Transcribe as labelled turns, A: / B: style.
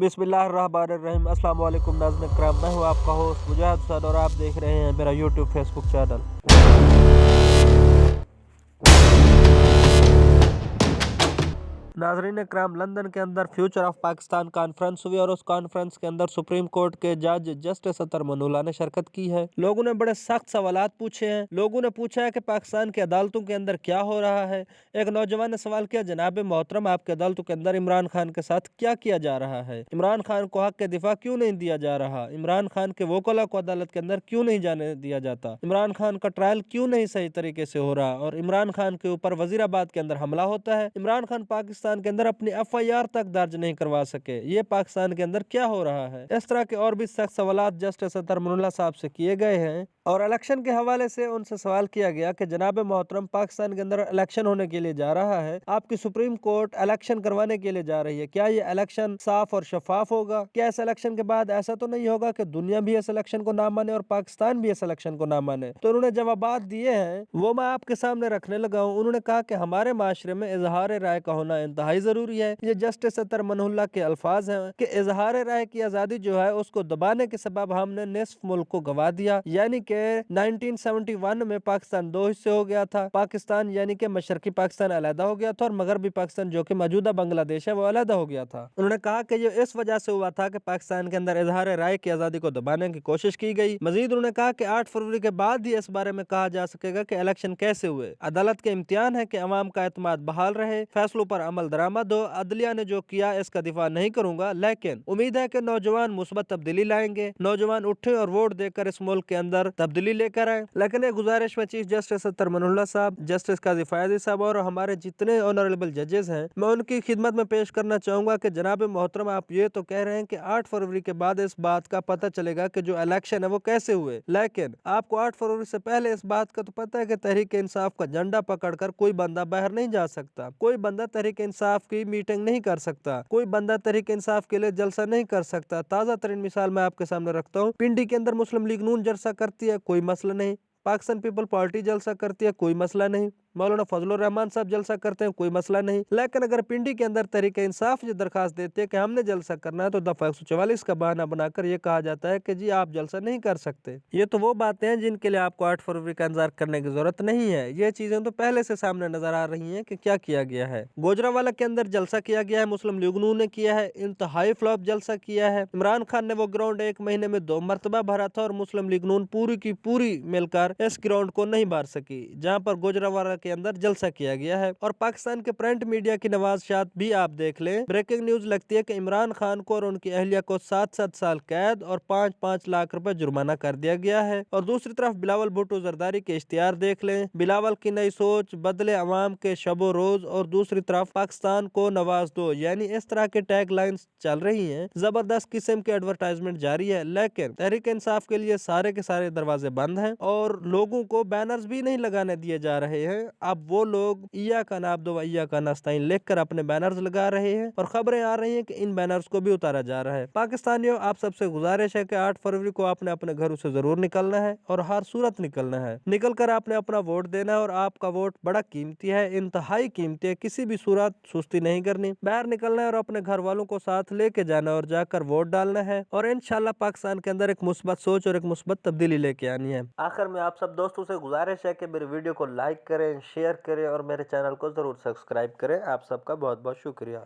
A: बिस्मिल्लाहिर्रहमानिर्रहीम। अस्सलाम वालेकुम नाज़रीन किराम, मैं हूँ आपका होस्ट मुजाहिद हुसैन और आप देख रहे हैं मेरा यूट्यूब फेसबुक चैनल। नाज़रीन इकराम, लंदन के अंदर फ्यूचर ऑफ पाकिस्तान कॉन्फ्रेंस हुई और उस कॉन्फ्रेंस के अंदर सुप्रीम कोर्ट के जज जस्टिस अतर मनूल्लाह ने शिरकत की है। लोगों ने बड़े सख्त सवालात पूछे हैं। लोगों ने पूछा है कि पाकिस्तान की अदालतों के अंदर क्या हो रहा है। एक नौजवान ने सवाल किया, जनाब मोहतरम, आपकी अदालतों के अंदर इमरान खान के साथ क्या किया जा रहा है? इमरान खान को हक के दिफा क्यों नहीं दिया जा रहा? इमरान खान के वोकला को अदालत के अंदर क्यों नहीं जाने दिया जाता? इमरान खान का ट्रायल क्यों नहीं सही तरीके से हो रहा? और इमरान खान के ऊपर वजीराबाद के अंदर हमला होता है। इमरान खान पाकिस्तान के अंदर अपनी FIR तक दर्ज नहीं करवा सके। ये पाकिस्तान के अंदर क्या हो रहा है? इस तरह के और भी सख्त सवालात जस्टिस अतर मनूल्लाह साहब से किए गए हैं और इलेक्शन के हवाले से उनसे सवाल किया गया कि जनाब मोहतरम, पाकिस्तान के अंदर इलेक्शन होने के लिए जा रहा है, आपकी सुप्रीम कोर्ट इलेक्शन करवाने के लिए जा रही है, क्या ये इलेक्शन साफ और शफाफ होगा? क्या इस इलेक्शन के बाद ऐसा तो नहीं होगा कि दुनिया भी इस इलेक्शन को ना माने और पाकिस्तान भी इस इलेक्शन को ना माने? तो उन्होंने जवाबात दिए हैं, वो मैं आपके सामने रखने लगा हूँ। उन्होंने कहा कि हमारे माशरे में इजहार राय का होना इंतहाई जरूरी है। ये जस्टिस अतर मनूल्लाह के अल्फाज हैं कि इजहार राय की आजादी जो है उसको दबाने के सबब हमने निस्फ मुल्क को गवा दिया। यानी कि 1971 में पाकिस्तान दो हिस्से हो गया था। पाकिस्तान यानी कि मशरकी पाकिस्तान अलहदा हो गया था और मगरबी पाकिस्तान जो कि मौजूदा बांग्लादेश है वो अलहदा हो गया था। उन्होंने कहा कि ये इस वजह से हुआ था कि पाकिस्तान के अंदर इजहार राय की आजादी को दबाने की कोशिश की गई। मजीद उन्होंने कहा कि 8 फरवरी के बाद ही इस बारे में कहा जा सकेगा कि इलेक्शन कैसे हुए। अदालत के इम्तिहान है कि अवाम का एतमाद बहाल रहे, फैसलों पर अमल दरामद हो। अदलिया ने जो किया इसका दिफा नहीं करूंगा, लेकिन उम्मीद है कि नौजवान मुस्बत तब्दीली लाएंगे, नौजवान उठे और वोट देकर इस मुल्क के अंदर तब्दीली लेकर आए। लेकिन एक गुजारिश में चीफ जस्टिस अतर मनूल्लाह साहब, जस्टिस काजी फयाजी साहब और हमारे जितने ऑनरेबल जजेस हैं, मैं उनकी खिदमत में पेश करना चाहूंगा कि जनाब मोहतरम, आप ये तो कह रहे हैं कि 8 फरवरी के बाद इस बात का पता चलेगा कि जो इलेक्शन है वो कैसे हुए, लेकिन आपको 8 फरवरी से पहले इस बात का तो पता है कि तहरीक इंसाफ का झंडा पकड़कर कोई बंदा बाहर नहीं जा सकता, कोई बंदा तहरीक इंसाफ की मीटिंग नहीं कर सकता, कोई बंदा तहरीक इंसाफ के लिए जलसा नहीं कर सकता। ताजा तरीन मिसाल मैं आपके सामने रखता हूँ। पिंडी के अंदर मुस्लिम लीग नून जलसा करती है, कोई मसला नहीं। पाकिस्तान पीपल पार्टी जलसा करती है, कोई मसला नहीं। मौलाना फजलुर रहमान साहब जलसा करते हैं, कोई मसला नहीं। लेकिन अगर पिंडी के अंदर तहरीक इंसाफ ये दरखास्त देते हैं कि हमने जलसा करना है, तो दफा 144 का बहाना बनाकर ये कहा जाता है कि जी आप जलसा नहीं कर सकते। ये तो वो बातें हैं जिनके लिए आपको 8 फरवरी का इंतजार करने की जरूरत नहीं है। ये चीजें तो पहले से सामने नजर आ रही है कि क्या किया गया है। गोजरावाला के अंदर जलसा किया गया है, मुस्लिम लीग नून ने किया है, इंतहाई फ्लॉप जलसा किया है। इमरान खान ने वो ग्राउंड 1 महीने में 2 मरतबा भरा था और मुस्लिम लीग नून पूरी की पूरी मिलकर इस ग्राउंड को नहीं भर सकी जहाँ पर गोजरावाला के अंदर जलसा किया गया है। और पाकिस्तान के प्रिंट मीडिया की नवाज़शात भी आप देख लें, ब्रेकिंग न्यूज लगती है कि इमरान खान को और उनकी अहलिया को 7-7 साल कैद और 5-5 लाख रुपए जुर्माना कर दिया गया है। और दूसरी तरफ बिलावल भुट्टो जरदारी के इश्तिहार देख लें, बिलावल की नई सोच, बदले अवाम के शबो रोज, और दूसरी तरफ पाकिस्तान को नवाज दो, यानी इस तरह के टैग लाइन्स चल रही हैं। जबरदस्त किस्म की एडवर्टाइजमेंट जारी है, लेकिन तहरीक इंसाफ के लिए सारे के सारे दरवाजे बंद हैं और लोगों को बैनर्स भी नहीं लगाने दिए जा रहे हैं। अब वो लोग इया का नाब्दो व इया का नस्ताइन लिखकर अपने बैनर्स लगा रहे हैं और खबरें आ रही हैं कि इन बैनर्स को भी उतारा जा रहा है। पाकिस्तानियों, आप सबसे गुजारिश है कि 8 फरवरी को आपने अपने घरों से जरूर निकलना है और हर सूरत निकलना है। निकल कर आपने अपना वोट देना है और आपका वोट बड़ा कीमती है, इंतहाई कीमती है। किसी भी सूरत सुस्ती नहीं करनी, बाहर निकलना है और अपने घर वालों को साथ लेके जाना और जाकर वोट डालना है और इंशाल्लाह पाकिस्तान के अंदर एक मुस्बत सोच और एक मुस्बत तब्दीली लेके आनी है। आखिर में आप सब दोस्तों से गुजारिश है कि मेरे वीडियो को लाइक करें, शेयर करें और मेरे चैनल को जरूर सब्सक्राइब करें। आप सबका बहुत बहुत शुक्रिया।